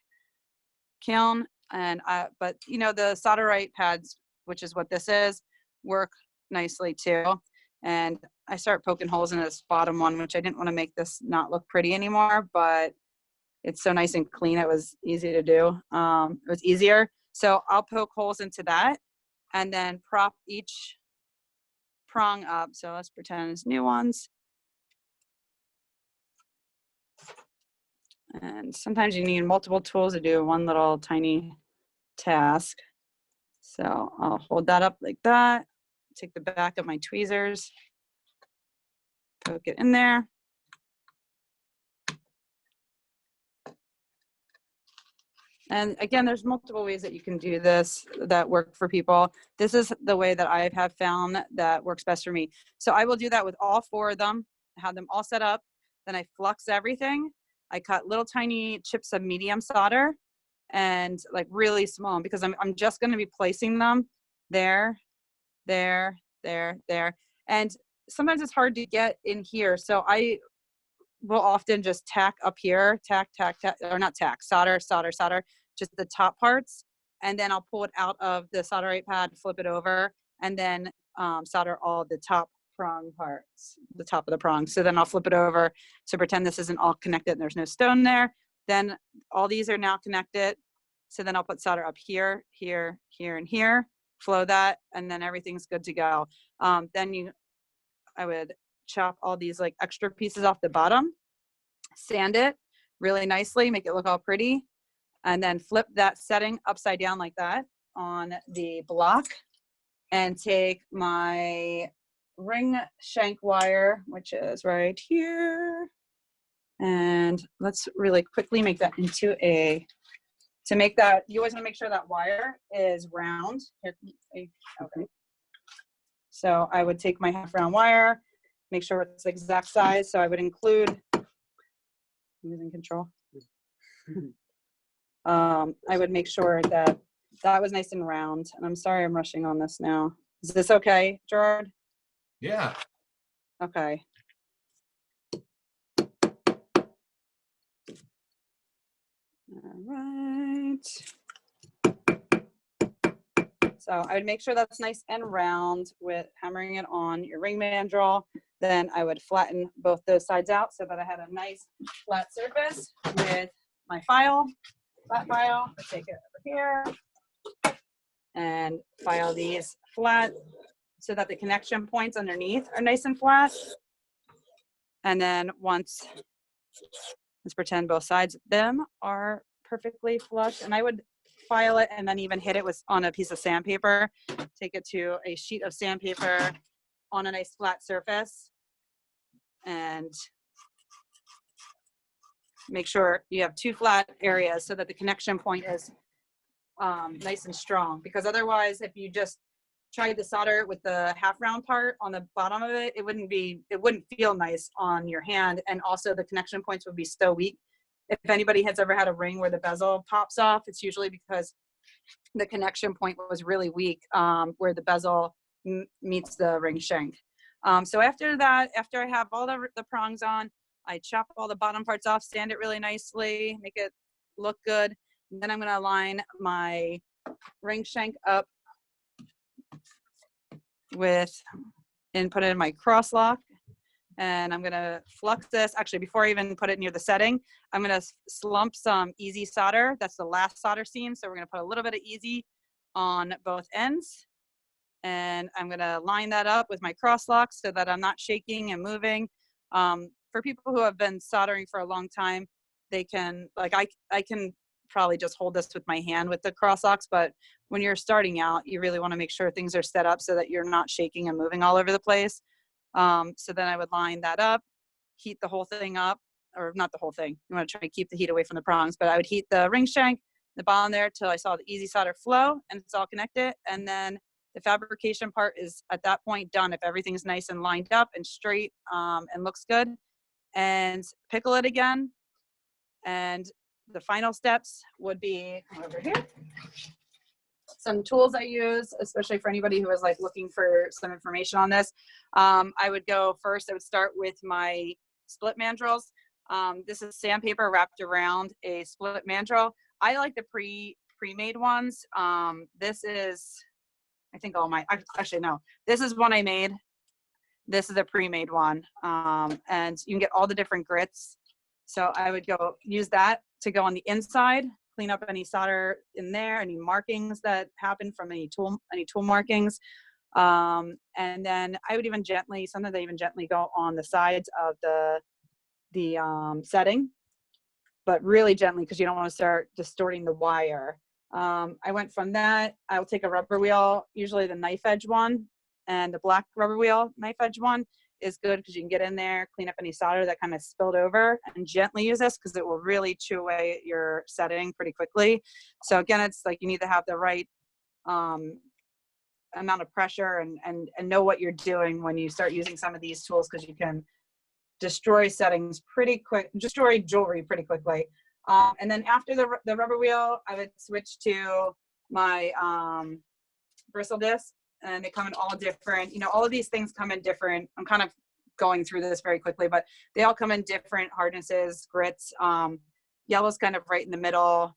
kiln. And but the solderite pads, which is what this is, work nicely too. And I start poking holes in this bottom one, which I didn't want to make this not look pretty anymore, but it's so nice and clean. It was easy to do. It was easier. So I'll poke holes into that and then prop each prong up. So let's pretend it's new ones. And sometimes you need multiple tools to do one little tiny task. So I'll hold that up like that. Take the back of my tweezers, poke it in there. And again, there's multiple ways that you can do this that work for people. This is the way that I have found that works best for me. So I will do that with all 4 of them, have them all set up. Then I flux everything. I cut little tiny chips of medium solder and like really small because I'm just going to be placing them there, there, there, there. And sometimes it's hard to get in here. So I will often just tack up here, tack, or not tack, solder, just the top parts. And then I'll pull it out of the solderite pad, flip it over, and then solder all the top prong parts, the top of the prong. So then I'll flip it over to pretend this isn't all connected and there's no stone there. Then all these are now connected. So then I'll put solder up here, here, here, and here, flow that, and then everything's good to go. Then I would chop all these like extra pieces off the bottom, sand it really nicely, make it look all pretty, and then flip that setting upside down like that on the block and take my ring shank wire, which is right here, and let's really quickly make that into a, to make that, you always want to make sure that wire is round. Here, okay. So I would take my half round wire, make sure it's the exact size. So I would include, I'm losing control. I would make sure that that was nice and round. And I'm sorry I'm rushing on this now. Is this okay, Gerard? Yeah. Okay. All right. So I would make sure that's nice and round with hammering it on your ring mandrel. Then I would flatten both those sides out so that I had a nice flat surface with my file, flat file. I take it over here and file these flat so that the connection points underneath are nice and flat. And then once, let's pretend both sides of them are perfectly flush, and I would file it and then even hit it with on a piece of sandpaper. Take it to a sheet of sandpaper on a nice flat surface and make sure you have 2 flat areas so that the connection point is nice and strong, because otherwise if you just tried to solder with the half round part on the bottom of it, it wouldn't feel nice on your hand, and also the connection points would be so weak. If anybody has ever had a ring where the bezel pops off, it's usually because the connection point was really weak where the bezel meets the ring shank. So after that, after I have all the prongs on, I chop all the bottom parts off, sand it really nicely, make it look good. And then I'm going to align my ring shank up and put it in my cross lock. And I'm going to flux this. Actually, before I even put it near the setting, I'm going to slump some easy solder. That's the last solder seam. So we're going to put a little bit of easy on both ends. And I'm going to line that up with my cross lock so that I'm not shaking and moving. For people who have been soldering for a long time, they can, like I can probably just hold this with my hand with the cross locks, but when you're starting out, you really want to make sure things are set up so that you're not shaking and moving all over the place. So then I would line that up, heat the whole thing up, or not the whole thing. You want to try to keep the heat away from the prongs, but I would heat the ring shank, the bottom there till I saw the easy solder flow and it's all connected. And then the fabrication part is at that point done. If everything's nice and lined up and straight and looks good, and pickle it again. And the final steps would be over here. Some tools I use, especially for anybody who is like looking for some information on this. I would go first, I would start with my split mandrels. This is sandpaper wrapped around a split mandrel. I like the pre-made ones. This is, I think all my, actually no, this is one I made. This is a pre-made one. And you can get all the different grits. So I would go use that to go on the inside, clean up any solder in there, any markings that happen from any tool markings. And then I would even sometimes I even gently go on the sides of the setting, but really gently because you don't want to start distorting the wire. I went from that, I'll take a rubber wheel, usually the knife edge one, and the black rubber wheel knife edge one is good because you can get in there, clean up any solder that kind of spilled over, and gently use this because it will really chew away your setting pretty quickly. So again, it's like you need to have the right amount of pressure and know what you're doing when you start using some of these tools, because you can destroy settings pretty quick, destroy jewelry pretty quickly. And then after the rubber wheel, I would switch to my bristle disc, and they come in all different, all of these things come in different, I'm kind of going through this very quickly, but they all come in different hardnesses, grits. Yellow's kind of right in the middle.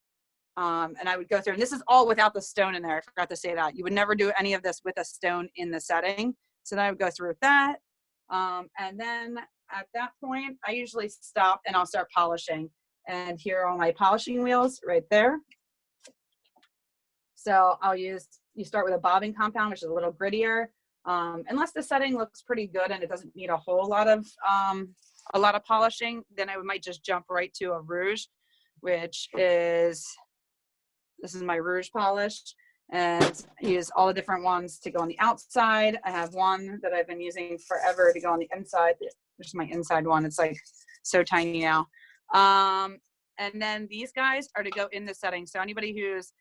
And I would go through, and this is all without the stone in there. I forgot to say that. You would never do any of this with a stone in the setting. So then I would go through with that. And then at that point, I usually stop and I'll start polishing. And here are all my polishing wheels right there. So you start with a bobbing compound, which is a little grittier. Unless the setting looks pretty good and it doesn't need a whole lot of polishing, then I might just jump right to a rouge, which is, this is my rouge polish, and use all the different ones to go on the outside. I have one that I've been using forever to go on the inside, which is my inside one. It's like so tiny now. And then these guys are to go in the setting. So anybody who's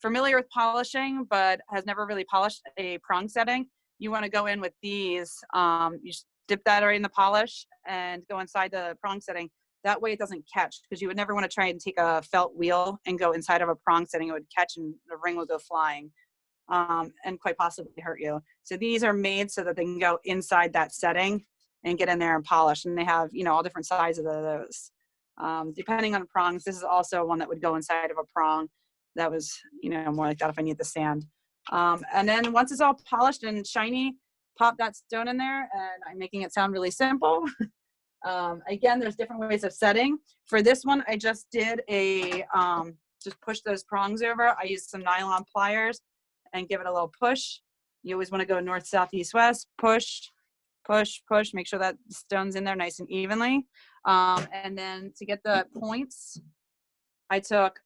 familiar with polishing but has never really polished a prong setting, you want to go in with these. You just dip that right in the polish and go inside the prong setting. That way it doesn't catch, because you would never want to try and take a felt wheel and go inside of a prong setting. It would catch and the ring would go flying and quite possibly hurt you. So these are made so that they can go inside that setting and get in there and polish. And they have, all different sizes of those. Depending on prongs, this is also one that would go inside of a prong. That was, more like that if I need the sand. And then once it's all polished and shiny, pop that stone in there, and I'm making it sound really simple. Again, there's different ways of setting. For this one, I just did just push those prongs over. I used some nylon pliers and give it a little push. You always want to go north, south, east, west, push, push, push, make sure that the stone's in there nice and evenly. And then to get the points, I took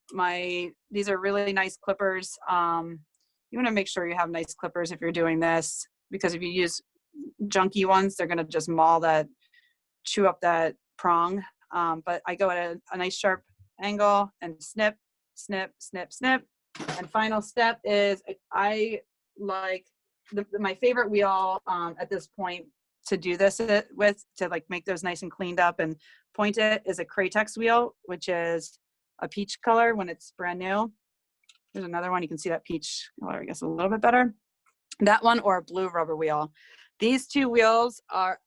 these are really nice clippers. You want to make sure you have nice clippers if you're doing this, because if you use junky ones, they're going to just chew up that prong. But I go at a nice sharp angle and snip, snip, snip, snip. And final step is I like my favorite wheel at this point to do this with, to like make those nice and cleaned up and point it, is a Cratex wheel, which is a peach color when it's brand new. There's another one. You can see that peach color, I guess, a little bit better. That one, or a blue rubber wheel. These two wheels are,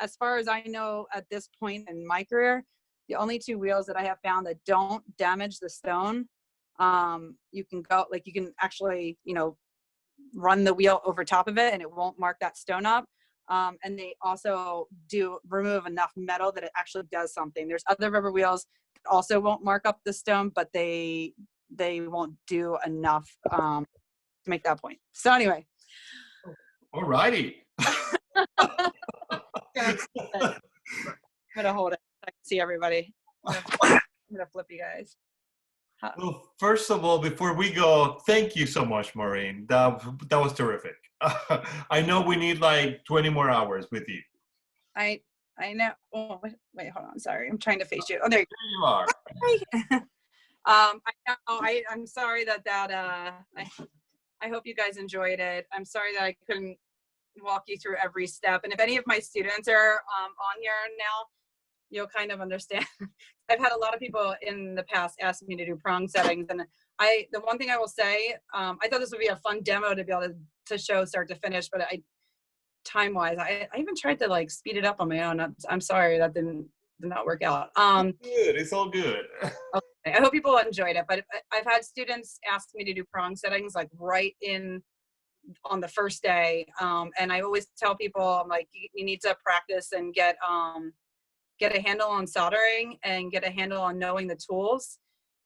as far as I know at this point in my career, the only two wheels that I have found that don't damage the stone. You can actually, run the wheel over top of it and it won't mark that stone up. And they also do remove enough metal that it actually does something. There's other rubber wheels that also won't mark up the stone, but they won't do enough to make that point. So anyway. All righty. I'm gonna hold it. I can see everybody. I'm gonna flip you guys. Well, first of all, before we go, thank you so much, Maureen. That was terrific. I know we need like 20 more hours with you. I know. Oh, wait, hold on. Sorry, I'm trying to face you. Oh, there you are. I know. I'm sorry that I hope you guys enjoyed it. I'm sorry that I couldn't walk you through every step. And if any of my students are on here now, you'll kind of understand. I've had a lot of people in the past ask me to do prong settings, and the one thing I will say, I thought this would be a fun demo to be able to show start to finish, but time-wise, I even tried to like speed it up on my own. I'm sorry that did not work out. Good, it's all good. Okay. I hope people enjoyed it, but I've had students ask me to do prong settings like right in on the first day. And I always tell people, I'm like, you need to practice and get a handle on soldering and get a handle on knowing the tools,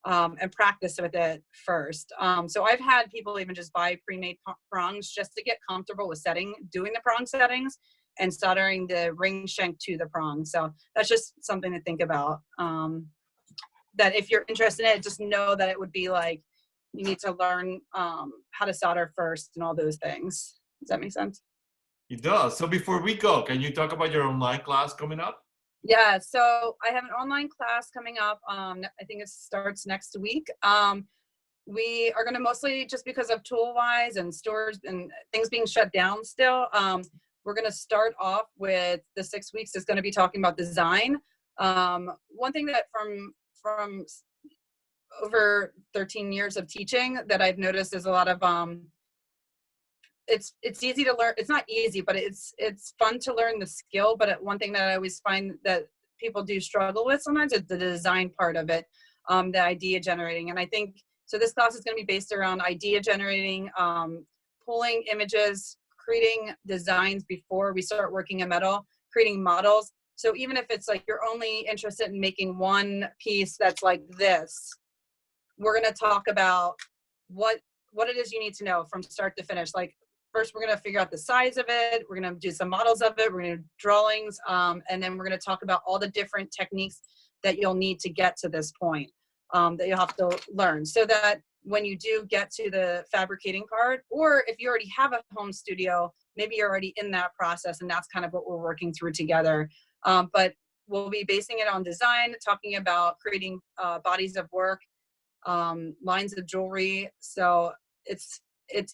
and practice with it first. So I've had people even just buy pre-made prongs just to get comfortable with doing the prong settings and soldering the ring shank to the prong. So that's just something to think about. That if you're interested in it, just know that it would be like, you need to learn how to solder first and all those things. Does that make sense? It does. So before we go, can you talk about your online class coming up? Yeah, so I have an online class coming up. I think it starts next week. We are going to mostly, just because of tool-wise and stores and things being shut down still, we're going to start off with the 6 weeks is going to be talking about design. One thing that from over 13 years of teaching that I've noticed is a lot of it's easy to learn. It's not easy, but it's fun to learn the skill. But one thing that I always find that people do struggle with sometimes is the design part of it, the idea generating. And I think, so this class is going to be based around idea generating, pulling images, creating designs before we start working in metal, creating models. So even if it's like you're only interested in making one piece that's like this, we're going to talk about what it is you need to know from start to finish. Like, first, we're going to figure out the size of it. We're going to do some models of it. We're going to do drawings. And then we're going to talk about all the different techniques that you'll need to get to this point, that you'll have to learn, so that when you do get to the fabricating part, or if you already have a home studio, maybe you're already in that process, and that's kind of what we're working through together. But we'll be basing it on design, talking about creating bodies of work, lines of jewelry. So it's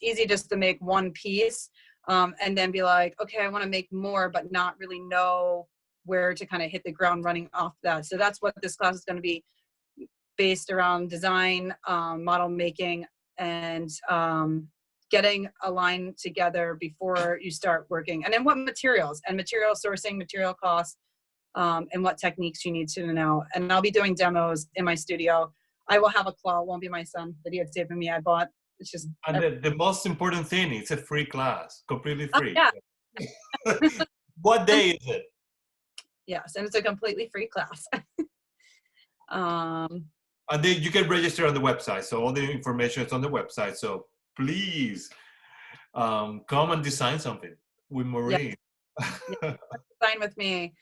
easy just to make one piece, and then be like, okay, I want to make more, but not really know where to kind of hit the ground running off that. So that's what this class is going to be based around: design, model making, and getting a line together before you start working. And then what materials and material sourcing, material costs, and what techniques you need to know. And I'll be doing demos in my studio. I will have a claw. It won't be my son, videotaping me. I bought. It's just. And the most important thing, it's a free class, completely free. Oh, yeah. What day is it? Yes, and it's a completely free class. And then you can register on the website. So all the information is on the website. So please come and design something with Maureen. Yeah. Design with me.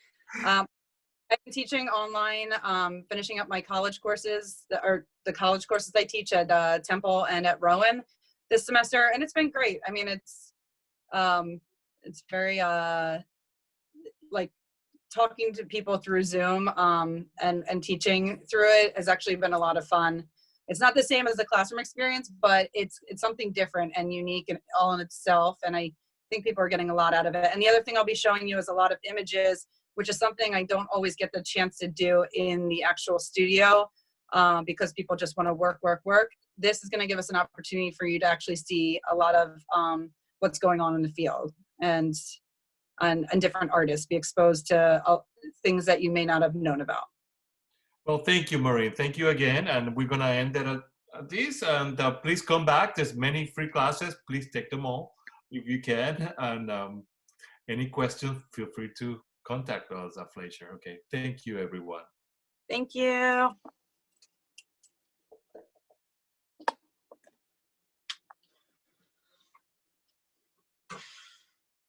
I've been teaching online, finishing up my college courses, or the college courses I teach at Temple and at Rowan this semester, and it's been great. I mean, it's very like talking to people through Zoom, and teaching through it has actually been a lot of fun. It's not the same as the classroom experience, but it's something different and unique and all in itself. And I think people are getting a lot out of it. And the other thing I'll be showing you is a lot of images, which is something I don't always get the chance to do in the actual studio, because people just want to work. This is going to give us an opportunity for you to actually see a lot of what's going on in the field, and different artists, be exposed to things that you may not have known about. Well, thank you, Maureen. Thank you again. And we're going to end it at this. And please come back. There's many free classes. Please take them all if you can. And any questions, feel free to contact us at Fleisher. Okay. Thank you, everyone. Thank you.